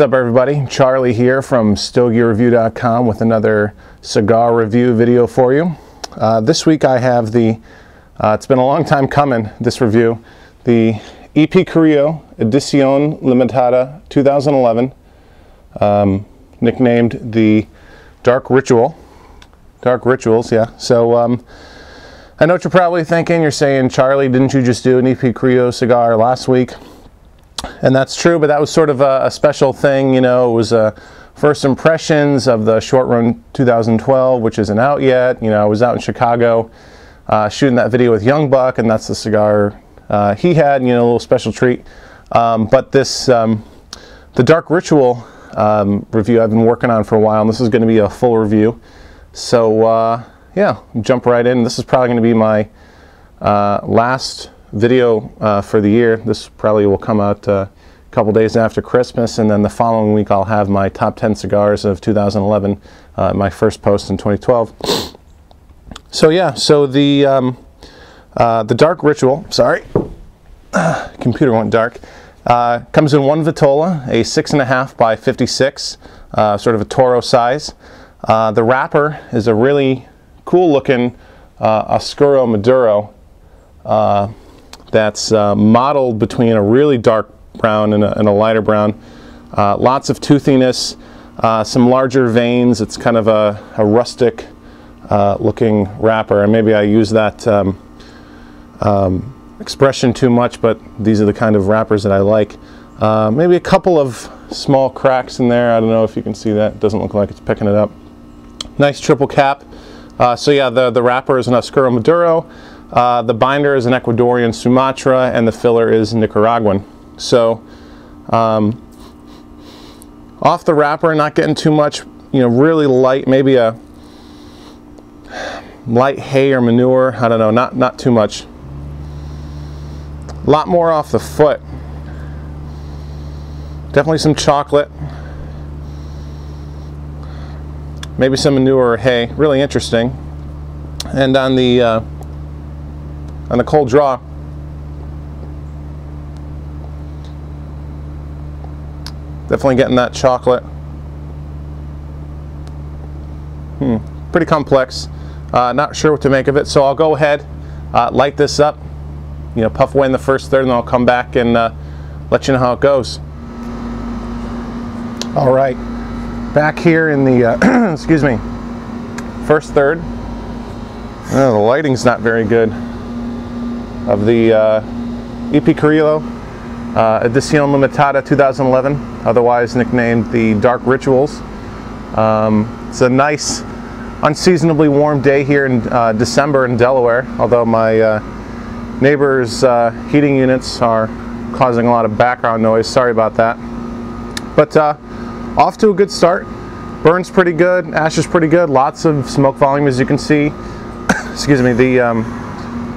What's up, everybody? Charlie here from StogieReview.com with another cigar review video for you. This week I have it's been a long time coming, this review, the EP Carrillo Edición Limitada 2011, nicknamed the Dark Rituals, yeah. So I know what you're probably thinking. You're saying, Charlie, didn't you just do an EP Carrillo cigar last week? And that's true, but that was sort of a special thing, you know. It was first impressions of the Short Run 2012, which isn't out yet. You know, I was out in Chicago shooting that video with Young Buck, and that's the cigar he had, you know, a little special treat. But this, the Dark Ritual review I've been working on for a while, and this is going to be a full review. So yeah, jump right in. This is probably going to be my last video for the year. This probably will come out a couple days after Christmas, and then the following week I'll have my top 10 cigars of 2011, my first post in 2012. So yeah, so the Dark Ritual, sorry, computer went dark, comes in one Vitola, a 6.5 by 56, sort of a Toro size. The wrapper is a really cool looking Oscuro Maduro that's modeled between a really dark brown and a lighter brown. Lots of toothiness, some larger veins. It's kind of a rustic looking wrapper, and maybe I use that expression too much, but these are the kind of wrappers that I like. Maybe a couple of small cracks in there. I don't know if you can see that. It doesn't look like it's picking it up. Nice triple cap. So yeah, the wrapper is an Oscuro Maduro. The binder is an Ecuadorian Sumatra, and the filler is Nicaraguan. So off the wrapper, not getting too much, you know, really light, maybe a light hay or manure, I don't know, not too much. A lot more off the foot. Definitely some chocolate. Maybe some manure or hay, really interesting. And on the cold draw, definitely getting that chocolate. Pretty complex. Not sure what to make of it, so I'll go ahead, light this up, you know, puff away in the first third, and then I'll come back and let you know how it goes. All right, back here in the excuse me, first third. The lighting's not very good. Of the EP Carrillo Edición Limitada 2011, otherwise nicknamed the Dark Rituals. It's a nice, unseasonably warm day here in December in Delaware, although my neighbor's heating units are causing a lot of background noise. Sorry about that. But off to a good start. Burns pretty good, ash is pretty good, lots of smoke volume as you can see. Excuse me,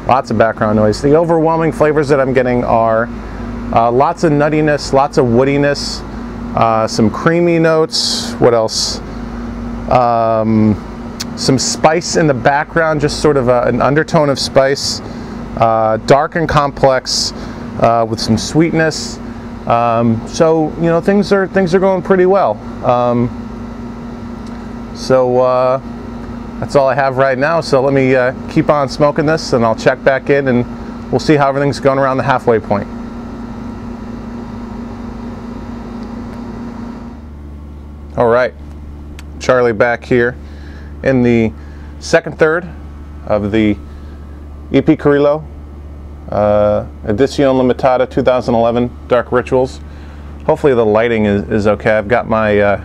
lots of background noise. The overwhelming flavors that I'm getting are lots of nuttiness, lots of woodiness, some creamy notes. What else? Some spice in the background, just sort of an undertone of spice. Dark and complex, with some sweetness. So you know, things are going pretty well. That's all I have right now, so let me keep on smoking this, and I'll check back in and we'll see how everything's going around the halfway point. All right, Charlie back here in the second third of the EP Carrillo Edición Limitada 2011 Dark Rituals. Hopefully the lighting is okay. I've got my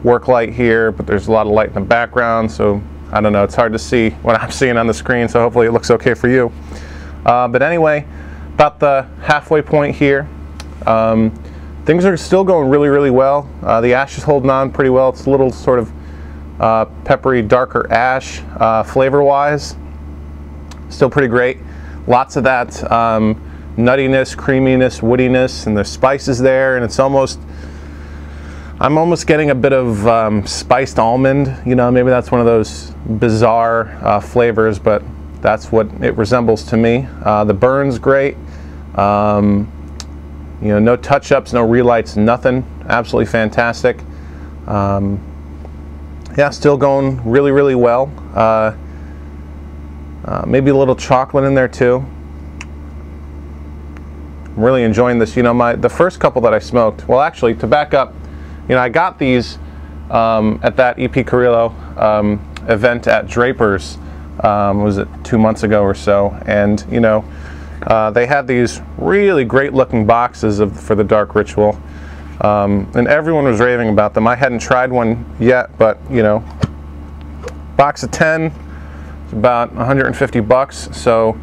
work light here, but there's a lot of light in the background, so I don't know, it's hard to see what I'm seeing on the screen, so hopefully it looks okay for you. But anyway, about the halfway point here, things are still going really, really well. The ash is holding on pretty well. It's a little sort of peppery, darker ash, flavor-wise. Still pretty great. Lots of that nuttiness, creaminess, woodiness, and the spices there, and it's almost, I'm almost getting a bit of spiced almond. You know, maybe that's one of those bizarre flavors, but that's what it resembles to me. The burn's great. You know, no touch-ups, no relights, nothing. Absolutely fantastic. Yeah, still going really, really well. Maybe a little chocolate in there too. I'm really enjoying this. You know, the first couple that I smoked, well, actually, to back up, you know, I got these at that EP Carrillo event at Draper's, was it 2 months ago or so, and you know, they had these really great looking boxes for the Dark Ritual, and everyone was raving about them. I hadn't tried one yet, but you know, box of 10 is about 150 bucks, so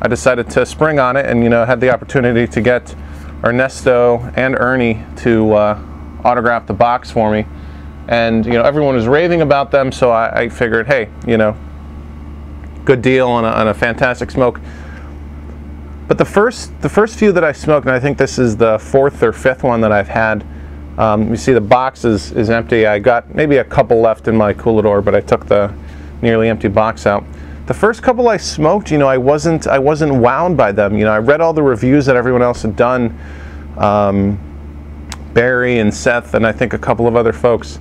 I decided to spring on it, and you know, had the opportunity to get Ernesto and Ernie to autograph the box for me, and you know, everyone was raving about them, so I figured, hey, you know, good deal on a fantastic smoke. But the first few that I smoked, and I think this is the 4th or 5th one that I've had, you see the box is empty. I got maybe a couple left in my coolador, but I took the nearly empty box out. The first couple I smoked, you know, I wasn't wowed by them. You know, I read all the reviews that everyone else had done, Barry and Seth, and I think a couple of other folks,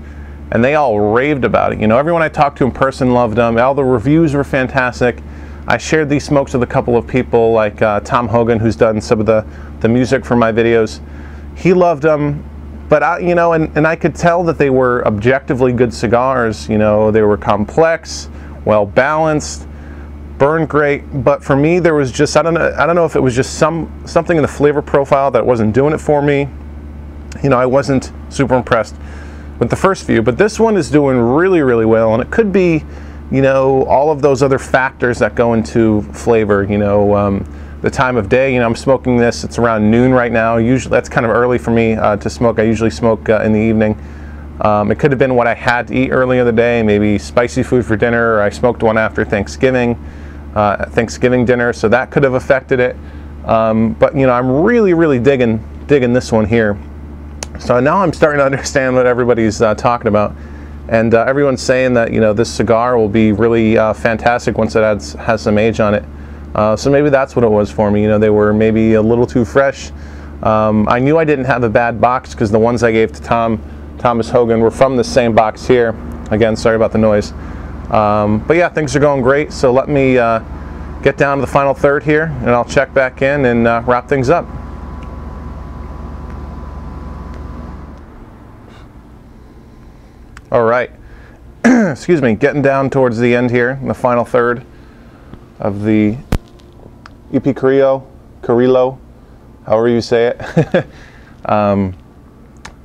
and they all raved about it. You know, everyone I talked to in person loved them. All the reviews were fantastic. I shared these smokes with a couple of people, like Tom Hogan, who's done some of the music for my videos. He loved them, but you know, and I could tell that they were objectively good cigars. You know, they were complex, well balanced, burned great. But for me, there was just I don't know if it was just something in the flavor profile that wasn't doing it for me. You know, I wasn't super impressed with the first few, but this one is doing really, really well, and it could be, you know, all of those other factors that go into flavor. You know, the time of day. You know, I'm smoking this, it's around noon right now. Usually that's kind of early for me to smoke. I usually smoke in the evening. It could have been what I had to eat earlier in the day, maybe spicy food for dinner, or I smoked one after Thanksgiving dinner, so that could have affected it. But you know, I'm really, really digging this one here. So now I'm starting to understand what everybody's talking about, and everyone's saying that, you know, this cigar will be really fantastic once it has some age on it. So maybe that's what it was for me. You know, they were maybe a little too fresh. I knew I didn't have a bad box because the ones I gave to Thomas Hogan were from the same box here. Again, sorry about the noise. But yeah, things are going great. So let me get down to the final third here, and I'll check back in and wrap things up. All right, excuse me, getting down towards the end here, in the final third of the EP Carrillo, however you say it. Edición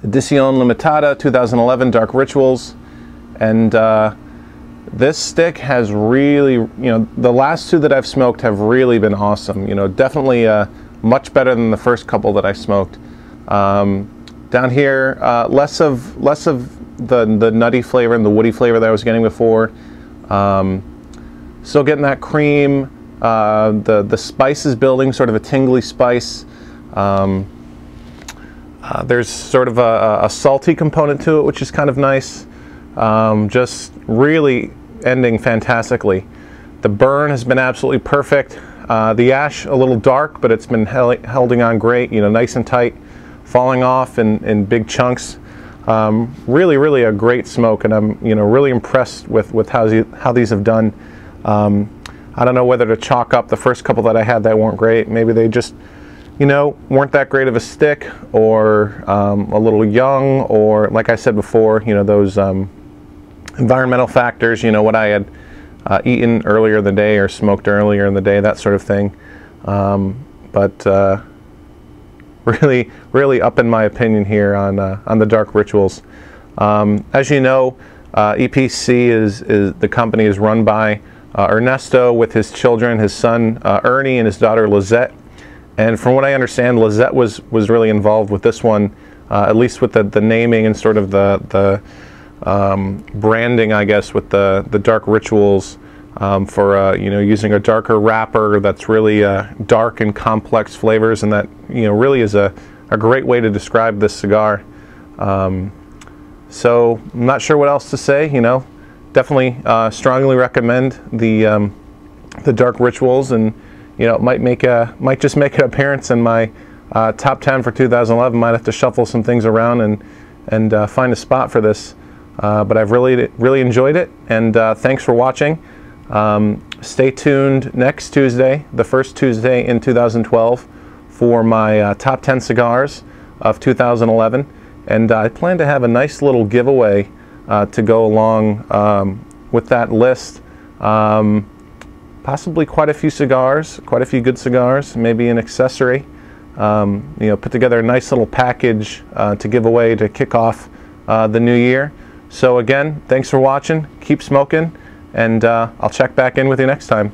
Limitada 2011 Dark Rituals, and this stick has really, you know, the last two that I've smoked have really been awesome. You know, definitely much better than the first couple that I smoked. Down here, less of the nutty flavor and the woody flavor that I was getting before. Still getting that cream. The spice is building, sort of a tingly spice. There's sort of a salty component to it, which is kind of nice. Just really ending fantastically. The burn has been absolutely perfect. The ash a little dark, but it's been holding on great. You know, nice and tight, falling off in big chunks. Really, really a great smoke, and I'm, you know, really impressed with how these have done. I don't know whether to chalk up the first couple that I had that weren't great. Maybe they just, you know, weren't that great of a stick, or a little young, or like I said before, you know, those environmental factors. You know, what I had eaten earlier in the day or smoked earlier in the day, that sort of thing. But really, really up in my opinion here on the Dark Rituals. As you know, EPC is the company is run by Ernesto with his children, his son Ernie and his daughter Lizette. And from what I understand, Lizette was really involved with this one, at least with the naming and sort of the branding, I guess, with the Dark Rituals, for you know, using a darker wrapper that's really dark and complex flavors, and that, you know, really is a great way to describe this cigar. So I'm not sure what else to say. You know, definitely strongly recommend the Dark Rituals, and you know, it might just make an appearance in my top 10 for 2011. Might have to shuffle some things around and find a spot for this. But I've really enjoyed it, and thanks for watching. Stay tuned next Tuesday, the first Tuesday in 2012, for my top 10 cigars of 2011. And I plan to have a nice little giveaway to go along with that list. Possibly quite a few cigars, quite a few good cigars, maybe an accessory. You know, put together a nice little package to give away to kick off the new year. So again, thanks for watching. Keep smoking, and I'll check back in with you next time.